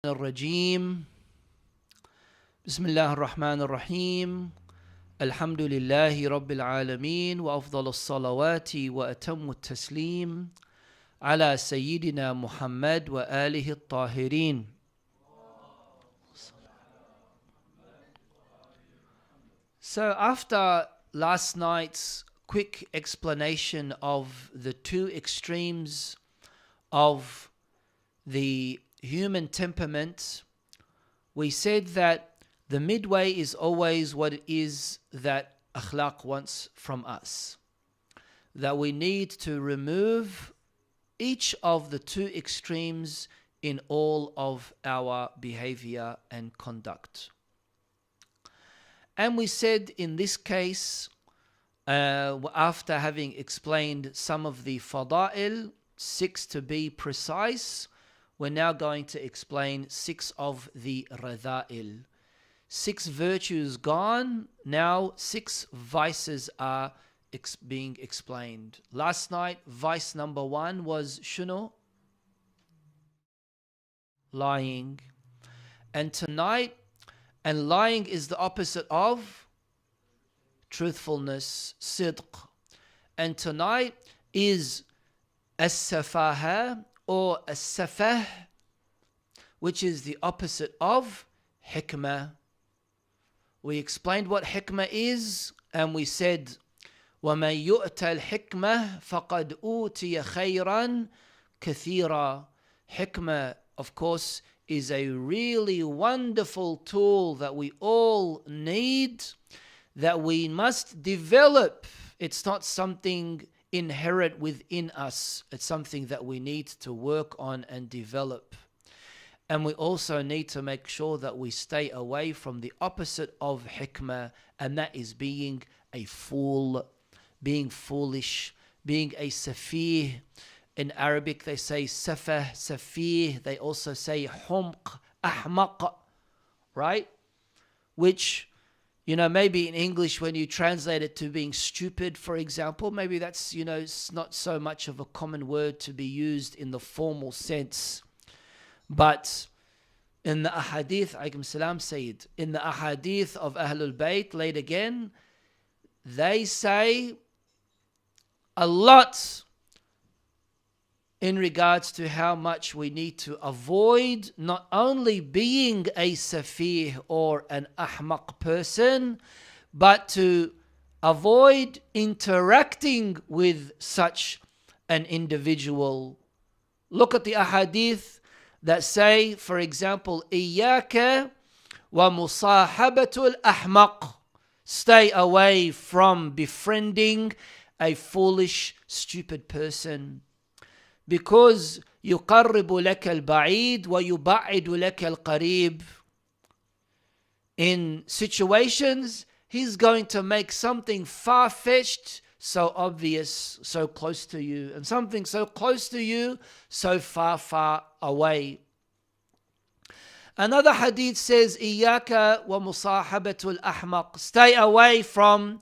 الرجيم بسم الله الرحمن الرحيم الحمد لله رب العالمين وأفضل الصلوات وأتم التسليم على سيدنا محمد وآله الطاهرين. So after last night's quick explanation of the two extremes of the human temperament, we said that the midway is always what it is that akhlaq wants from us. That we need to remove each of the two extremes in all of our behavior and conduct. And we said in this case, after having explained some of the fada'il, 6 to be precise, we're now going to explain 6 of the radha'il. 6 virtues gone, now 6 vices are being explained. Last night, vice number 1 was shuno, lying. And tonight, and lying is the opposite of truthfulness, sidq. And tonight is as-safaha or as-safah, which is the opposite of hikmah. We explained what hikmah is, and we said, وَمَنْ يُؤْتَ الْحِكْمَةِ فَقَدْ أُوتِيَ خَيْرًا كَثِيرًا. Hikmah, of course, is a really wonderful tool that we all need, that we must develop. It's not something inherent within us. It's something that we need to work on and develop. And we also need to make sure that we stay away from the opposite of hikmah, and that is being a fool, being foolish, being a safih. In Arabic they say safah, safih. They also say humq, ahmaq, right? Which, maybe in English when you translate it to being stupid, for example, maybe that's, it's not so much of a common word to be used in the formal sense. But in the ahadith, alaykum salam Sayyid, in the ahadith of Ahlul Bayt, laid again, they say a lot in regards to how much we need to avoid not only being a safih or an ahmaq person, but to avoid interacting with such an individual. Look at the ahadith that say, for example, إِيَّاكَ وَمُصَاحَبَةُ الْأَحْمَقِ. Stay away from befriending a foolish, stupid person. Because يُقَرِّبُ لَكَ الْبَعِيدُ وَيُبَعِّدُ لَكَ الْقَرِيبُ. In situations, he's going to make something far-fetched so obvious, so close to you, and something so close to you, so far, far away. Another hadith says, إِيَّاكَ وَمُصَاحَبَةُ الْأَحْمَقِ. Stay away from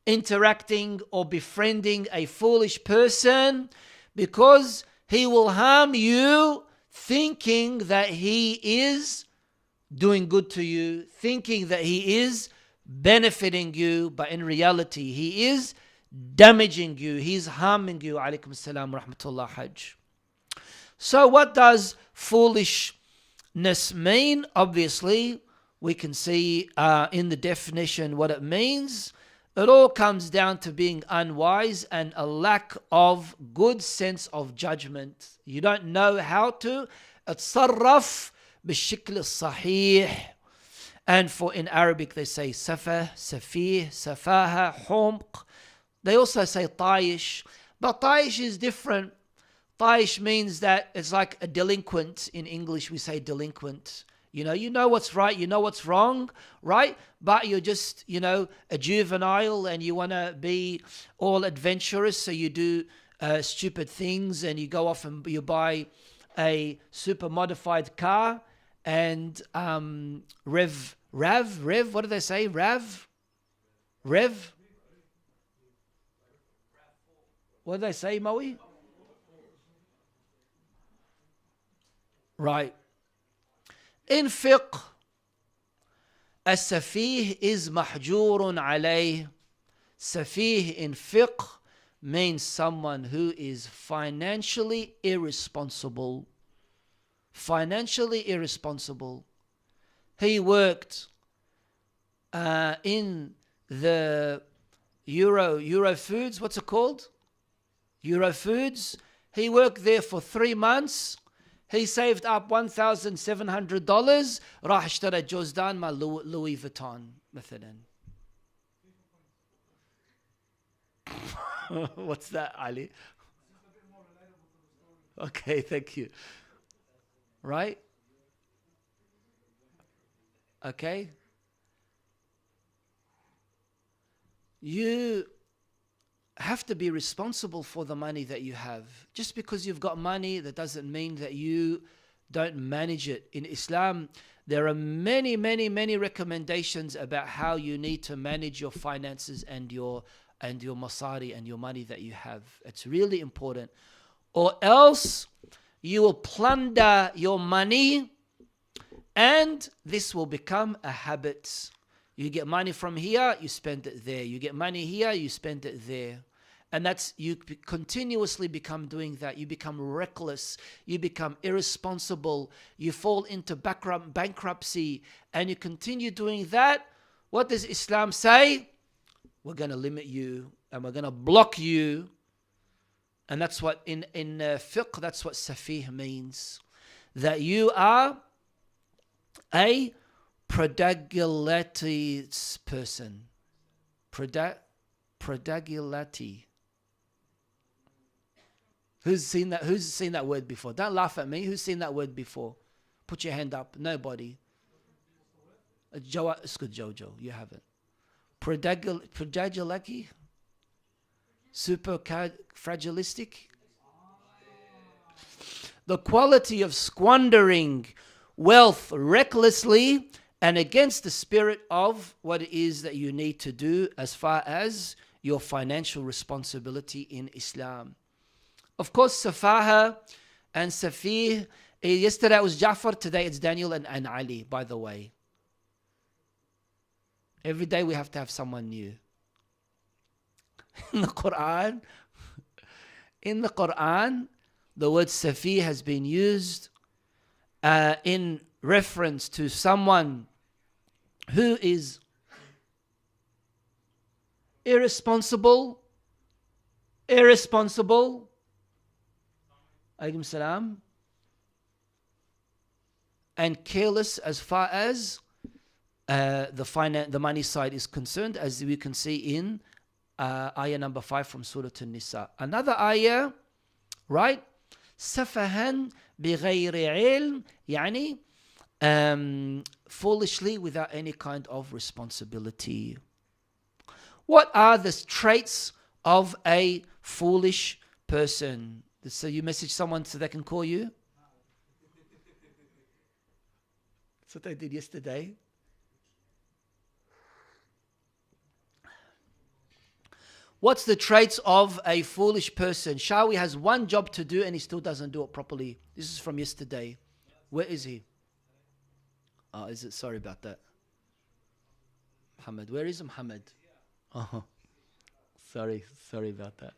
interacting or befriending a foolish person, because he will harm you thinking that he is doing good to you, thinking that he is benefiting you, but in reality he is damaging you, he's harming you. Alaykum salam rahmatullah hajj. So what does foolishness mean? Obviously, we can see in the definition what it means. It all comes down to being unwise and a lack of good sense of judgment. You don't know how to اتصرف بالشكل الصحيح. And for in Arabic they say safah, safih, safaha, humq. They also say ta'ish, but ta'ish is different. Ta'ish means that it's like a delinquent. In English we say delinquent. You know what's right, you know what's wrong, right? But you're just, a juvenile and you want to be all adventurous, so you do stupid things and you go off and you buy a super modified car and Rev, what do they say? Rev? What do they say, Maui? Right. In fiqh, as-safih is mahjurun alayh. Safih in fiqh means someone who is financially irresponsible. Financially irresponsible. He worked in the Euro Foods. What's it called? Euro Foods. He worked there for 3 months. He saved up $1,700. راح اشترى جوزدان مال Louis Vuitton مثلا. What's that, Ali? Okay, thank you. Right? Okay. You have to be responsible for the money that you have. Just because you've got money, that doesn't mean that you don't manage it. In Islam, there are many, many, many recommendations about how you need to manage your finances and your masari and your money that you have. It's really important. Or else you will plunder your money and this will become a habit. You get money from here, you spend it there. You get money here, you spend it there. And that's, you continuously become doing that. You become reckless. You become irresponsible. You fall into bankruptcy. And you continue doing that. What does Islam say? We're going to limit you. And we're going to block you. And that's what, in fiqh, that's what safih means. That you are a prodigality person. Prodigality. Who's seen that word before? Don't laugh at me. Who's seen that word before? Put your hand up. Nobody. It's good, Jojo. You haven't. Prodigality? Super fragilistic? The quality of squandering wealth recklessly and against the spirit of what it is that you need to do as far as your financial responsibility in Islam. Of course, Safaha and Safih. Yesterday it was Jafar, today it's Daniel and Ali, by the way. Every day we have to have someone new. In the Quran, the word Safih has been used in reference to someone who is irresponsible, alaykum salam, and careless as far as the money side is concerned, as we can see in ayah number 5 from Surah An-Nisa. Another ayah, right? Safahan bighayri ilm, yani foolishly without any kind of responsibility. What are the traits of a foolish person? So you message someone so they can call you? That's what I did yesterday. What's the traits of a foolish person? Shawi has one job to do and he still doesn't do it properly. This is from yesterday. Where is he? Oh, is it? Sorry about that. Muhammad. Where is Muhammad? Oh, sorry about that.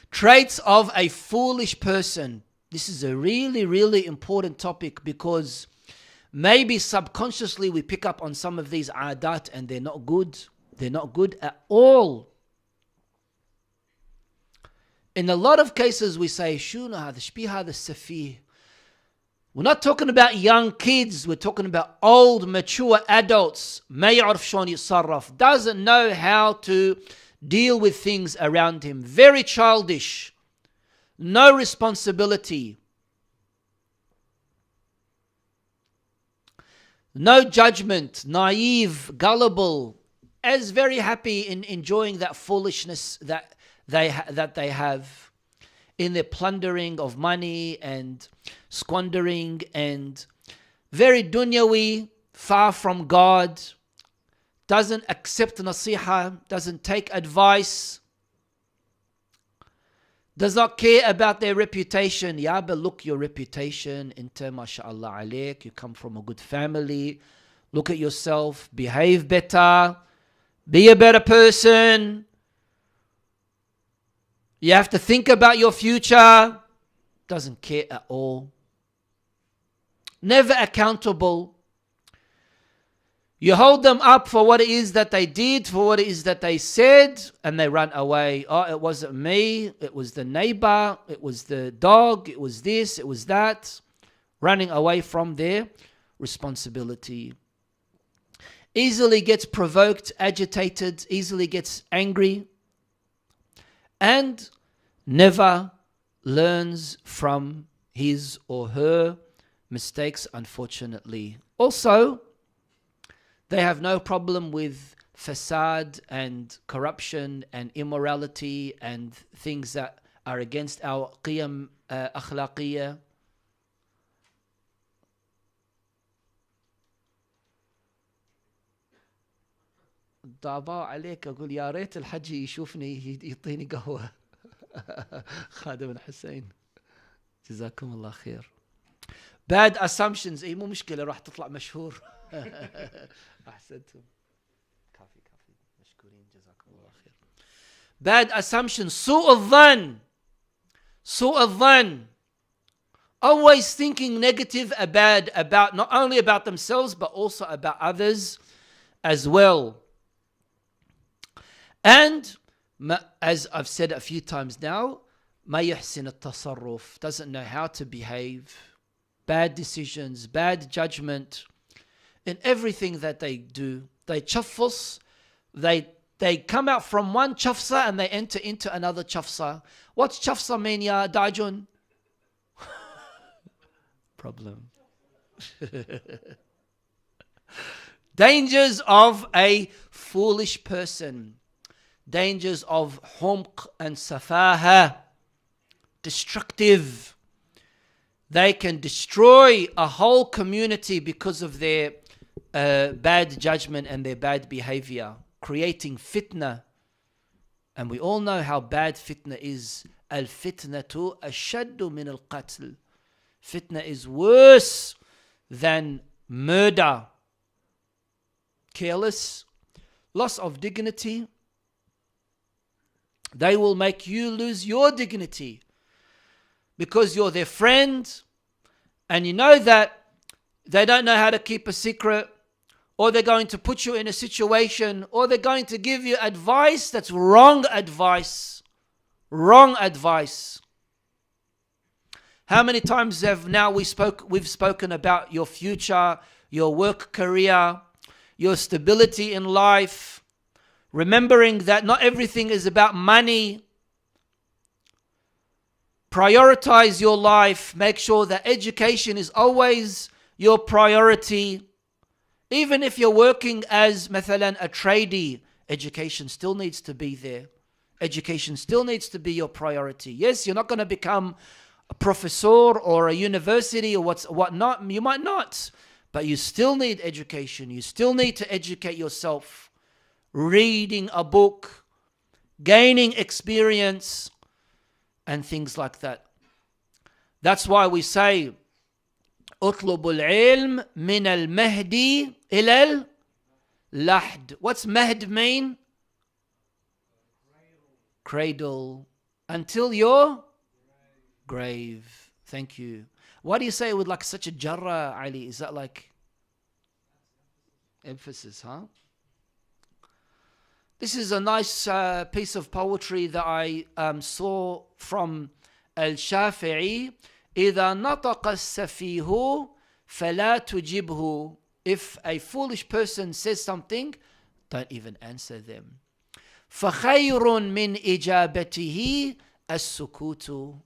Traits of a foolish person. This is a really, really important topic because maybe subconsciously we pick up on some of these adat and they're not good. They're not good at all. In a lot of cases we say, Shuna hada, shbi hada safih. We're not talking about young kids. We're talking about old, mature adults. Ma ya'rif shon yisarraf. Doesn't know how to deal with things around him. Very childish. No responsibility. No judgment. Naive, gullible. As very happy in enjoying that foolishness that they have in their plundering of money and squandering, and very dunyawi, far from God, doesn't accept nasiha, doesn't take advice, does not care about their reputation. Yeah, but look, your reputation, inta mashallah alaik, you come from a good family. Look at yourself, behave better, be a better person. You have to think about your future. Doesn't care at all. Never accountable. You hold them up for what it is that they did, for what it is that they said, and they run away. Oh, it wasn't me, it was the neighbor, it was the dog, it was this, it was that. Running away from their responsibility. Easily gets provoked, agitated, easily gets angry, and never learns from his or her mistakes, unfortunately. Also, they have no problem with fasad and corruption and immorality and things that are against our qiyam akhlaqiyya. ضابا عليك أقول يا ريت الحج يشوفني يعطيني قهوة. خادم الحسين جزاكم الله خير. Bad assumptions مو مشكلة راح تطلع مشهور. أحسنتم. كافي مشكورين جزاكم الله خير. Bad assumptions. سوء الظن. Always thinking negative about not only about themselves but also about others as well. And as I've said a few times now, ما يحسن التصرف, doesn't know how to behave, bad decisions, bad judgment in everything that they do. They chuffus, they come out from one chafsa and they enter into another chafsa. What's chafsa mean, ya Dajun? Problem. Dangers of a foolish person. Dangers of humq and safaha. Destructive. They can destroy a whole community because of their bad judgment and their bad behavior, creating fitna. And we all know how bad fitna is. Al-fitnatu ashaddu min al-qatl. Fitna is worse than murder. Careless, loss of dignity. They will make you lose your dignity because you're their friend and you know that they don't know how to keep a secret, or they're going to put you in a situation, or they're going to give you advice that's wrong advice. Wrong advice. How many times have now we've spoken about your future, your work career, your stability in life, remembering that not everything is about money. Prioritize your life. Make sure that education is always your priority. Even if you're working as مثلا a tradie, education still needs to be there. Education still needs to be your priority. Yes, you're not going to become a professor or a university or whatnot. You might not, but you still need education. You still need to educate yourself. Reading a book, gaining experience, and things like that. That's why we say, اطلب العلم من المهدي إلى اللحد. What's mahd mean? Cradle. Until your grave. Thank you. Why do you say it with like such a jarra, Ali? Is that like emphasis, huh? This is a nice piece of poetry that I saw from Al-Shafi'i. إذا نطق السفيه فلا تجبه. If a foolish person says something, don't even answer them. فخير من إجابته السكوت.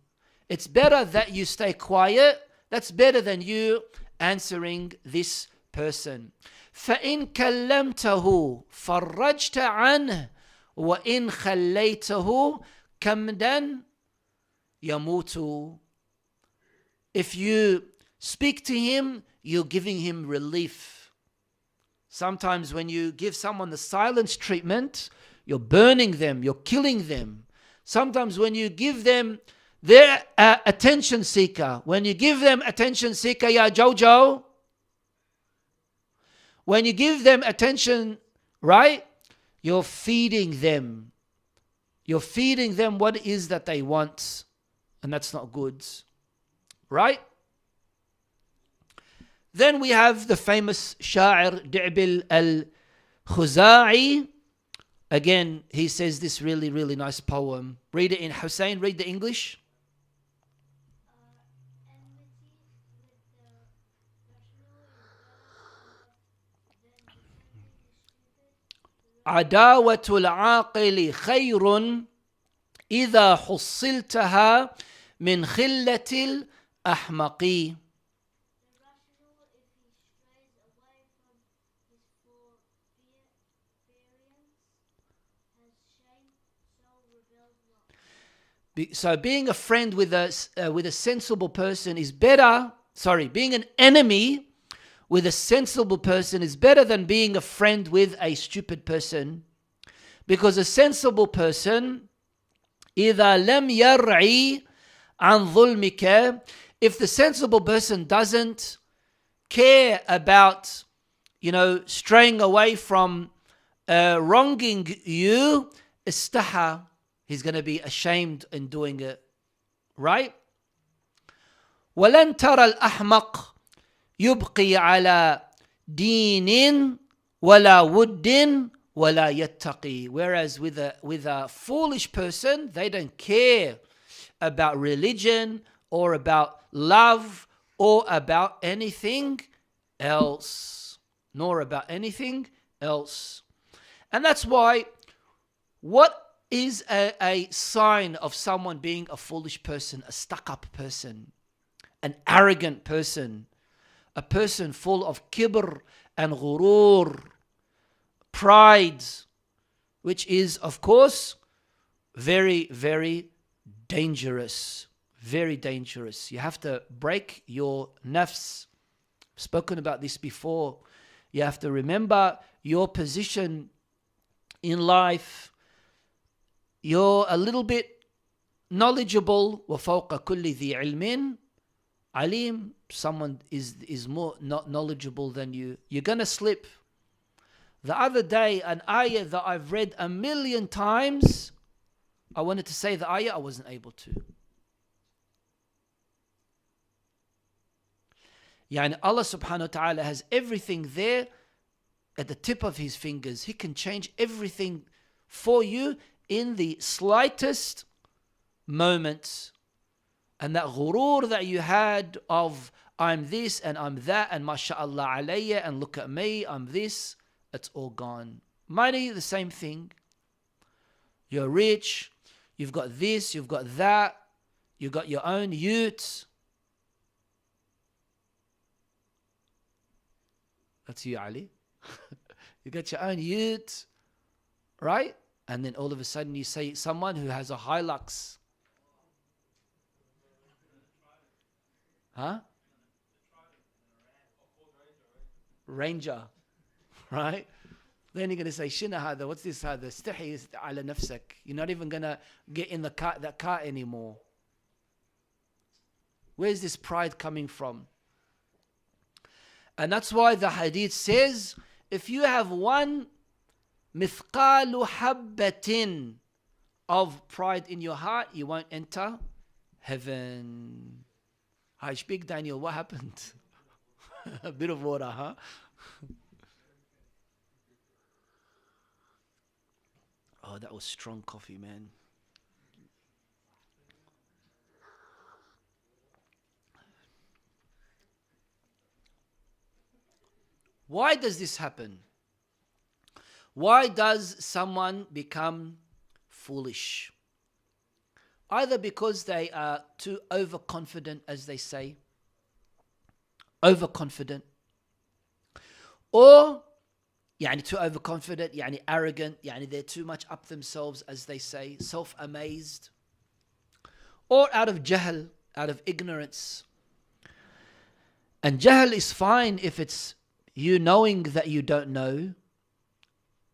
It's better that you stay quiet. That's better than you answering this person. فإن كلمته فرجت عنه وإن خليته كمدا يموت. If you speak to him, you're giving him relief. Sometimes when you give someone the silence treatment, you're burning them, you're killing them. Sometimes when you give them their attention seeker, when you give them attention seeker, ya Jojo, when you give them attention, right, you're feeding them. You're feeding them what it is that they want. And that's not good. Right? Then we have the famous Sha'ir Di'bil al-Khuza'i. Again, he says this really, really nice poem. Read it in Hussein, read the English. عداوة العاقل خير إذا حصلتها من خلة الأحمق. So being a friend with a sensible person is better. Sorry, being an enemy with a sensible person is better than being a friend with a stupid person. Because a sensible person, إذا لم يرعي عن ظلمك, if the sensible person doesn't care about, straying away from wronging you, استحى, he's going to be ashamed in doing it. Right? ولن ترى الأحمق يبقي على دين ولا ود ولا يتقي. Whereas with a foolish person, they don't care about religion or about love or about anything else. Nor about anything else. And that's why, what is a sign of someone being a foolish person, a stuck-up person, an arrogant person, a person full of kibr and ghurur, pride, which is, of course, very, very dangerous. Very dangerous. You have to break your nafs. I've spoken about this before. You have to remember your position in life. You're a little bit knowledgeable. وَفَوْقَ كُلِّ ذِي عِلْمٍ alim. Someone is more not knowledgeable than you. You're going to slip. The other day, an ayah that I've read 1,000,000 times, I wanted to say the ayah, I wasn't able to. Yani Allah subhanahu wa ta'ala has everything there at the tip of his fingers. He can change everything for you in the slightest moments. And that ghurur that you had of I'm this and I'm that and masha'Allah alayya and look at me, I'm this, it's all gone. Money, the same thing. You're rich, you've got this, you've got that, you've got your own ute. That's you, Ali. You got your own ute, right? And then all of a sudden you say someone who has a Hilux. Huh? Ranger, right? Then you're going to say, Shina hada, what's this hada? Istahi ala nafsak. You're not even going to get in that car anymore. Where's this pride coming from? And that's why the hadith says, if you have one mithqalu habbatin of pride in your heart, you won't enter heaven. Hi, speak, Daniel, what happened? A bit of water, huh? Oh, that was strong coffee, man. Why does this happen? Why does someone become foolish? Either because they are too overconfident, as they say, overconfident, or too overconfident, arrogant, they're too much up themselves, as they say, self-amazed, or out of jahl, out of ignorance. And jahl is fine if it's you knowing that you don't know,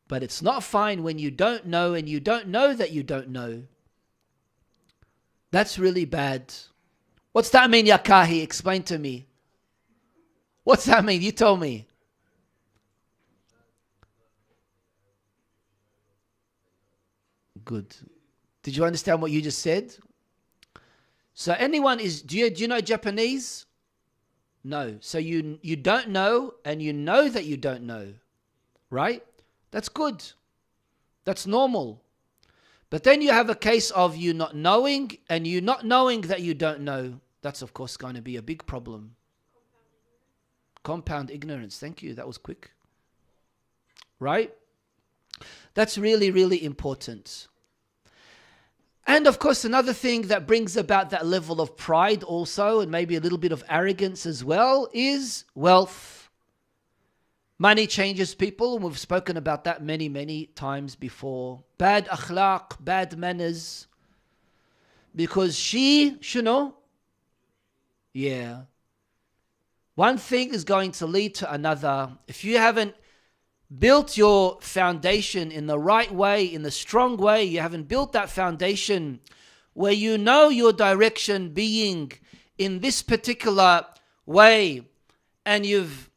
but it's not fine when you don't know and you don't know that you don't know. That's really bad. What's that mean, Yakahi? Explain to me. What's that mean? You told me. Good. Did you understand what you just said? So anyone is, do you know Japanese? No. So you don't know, and you know that you don't know. Right? That's good. That's normal. But then you have a case of you not knowing, and you not knowing that you don't know. That's of course going to be a big problem. Compound ignorance. Thank you. That was quick. Right? That's really, really important. And of course, another thing that brings about that level of pride also, and maybe a little bit of arrogance as well, is wealth. Money changes people, and we've spoken about that many, many times before. Bad akhlaq, bad manners. Because shino, yeah. One thing is going to lead to another. If you haven't built your foundation in the right way, in the strong way, you haven't built that foundation where you know your direction being in this particular way, and you've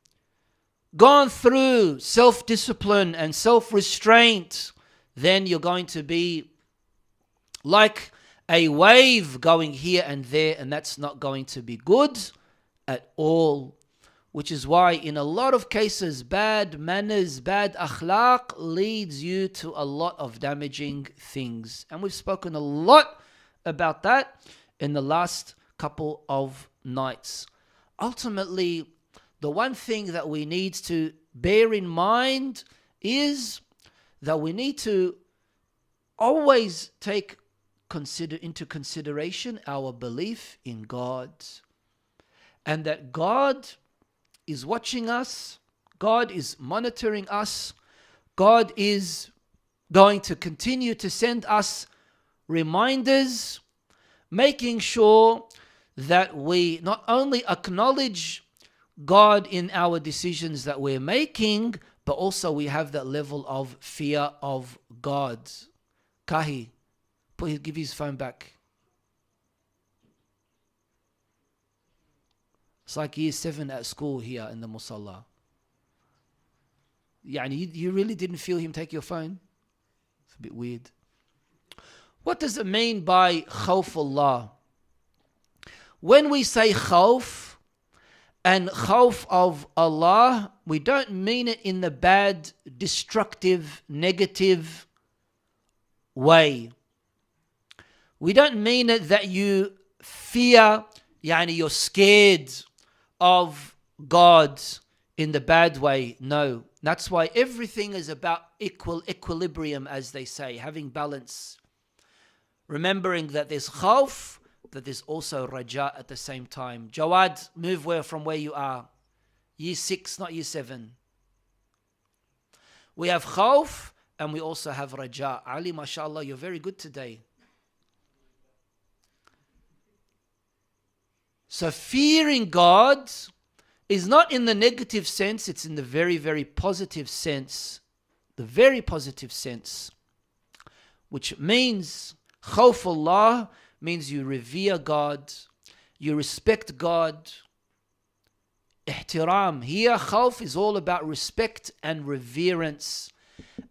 gone through self-discipline and self-restraint, then you're going to be like a wave going here and there, and that's not going to be good at all. Which is why in a lot of cases, bad manners, bad akhlaq leads you to a lot of damaging things. And we've spoken a lot about that in the last couple of nights. Ultimately, the one thing that we need to bear in mind is that we need to always take into consideration our belief in God. And that God is watching us, God is monitoring us, God is going to continue to send us reminders, making sure that we not only acknowledge God in our decisions that we're making, but also we have that level of fear of God. Kahi, give his phone back. It's like year 7 at school here in the Musalla. You really didn't feel him take your phone? It's a bit weird. What does it mean by khawfullah? When we say khawf and khawf of Allah, we don't mean it in the bad, destructive, negative way. We don't mean it that you fear, you're scared of God in the bad way. No. That's why everything is about equilibrium, as they say, having balance. Remembering that there's khawf, that there's also raja at the same time. Jawad, move from where you are. Year 6, not year 7. We have khawf and we also have raja. Ali, mashallah, you're very good today. So fearing God is not in the negative sense, it's in the very, very positive sense. The very positive sense. Which means, khawfullah means you revere God, you respect God. Ihtiram. Here, khawf is all about respect and reverence,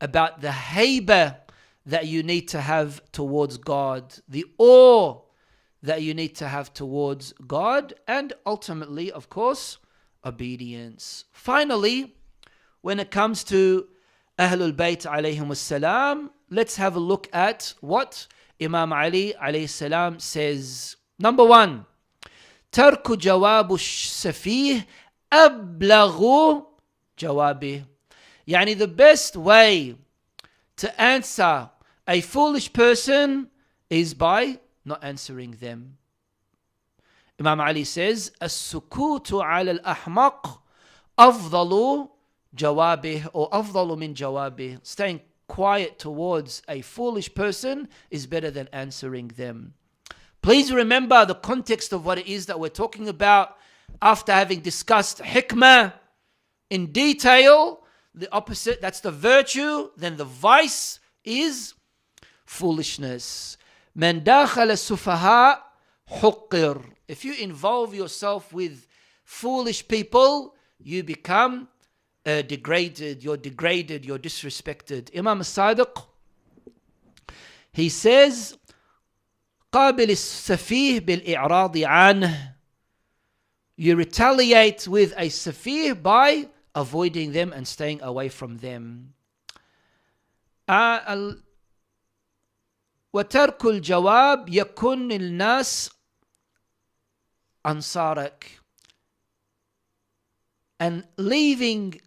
about the hayba that you need to have towards God, the awe that you need to have towards God, and ultimately, of course, obedience. Finally, when it comes to Ahlul Bayt alayhim wassalam, let's have a look at what Imam Ali alayhi salam says. Number 1, ترك جواب السفيه أبلغ جوابه. The best way to answer a foolish person is by not answering them. Imam Ali says, السكوت على الأحمق أفضل جوابه, or أفضل من جوابه. Staying quiet towards a foolish person is better than answering them. Please remember the context of what it is that we're talking about. After having discussed hikmah in detail, the opposite, that's the virtue, then the vice is foolishness. من داخل السفهاء حقر. If you involve yourself with foolish people, you become degraded, you're disrespected. Imam Sadiq, he says, قابل السفيه بالإعراض عنه. You retaliate with a safih by avoiding them and staying away from them. وترك الجواب يكون الناس أنصارك. And leaving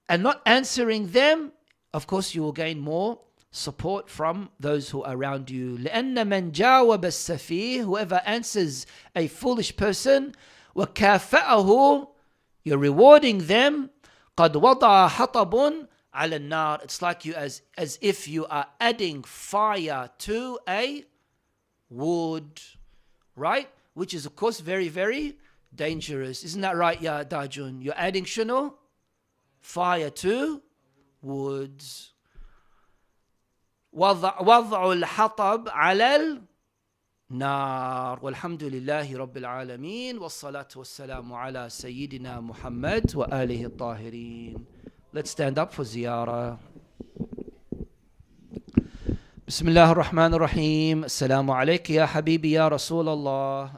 and not answering them, of course you will gain more support from those who are around you. لأن من جاوب السفيه, whoever answers a foolish person, وكافأه, you're rewarding them, قد وضع حطب على النار. It's like you as if you are adding fire to a wood, right? Which is of course very, very dangerous. Isn't that right, Ya Dajun? You're adding shunu? Fire to woods. وضع الحطب على النار. والحمد لله رب العالمين والصلاة والسلام على سيدنا محمد وآله الطاهرين. Let's stand up for ziyarah. بسم الله الرحمن الرحيم. السلام عليك يا حبيبي يا رسول الله.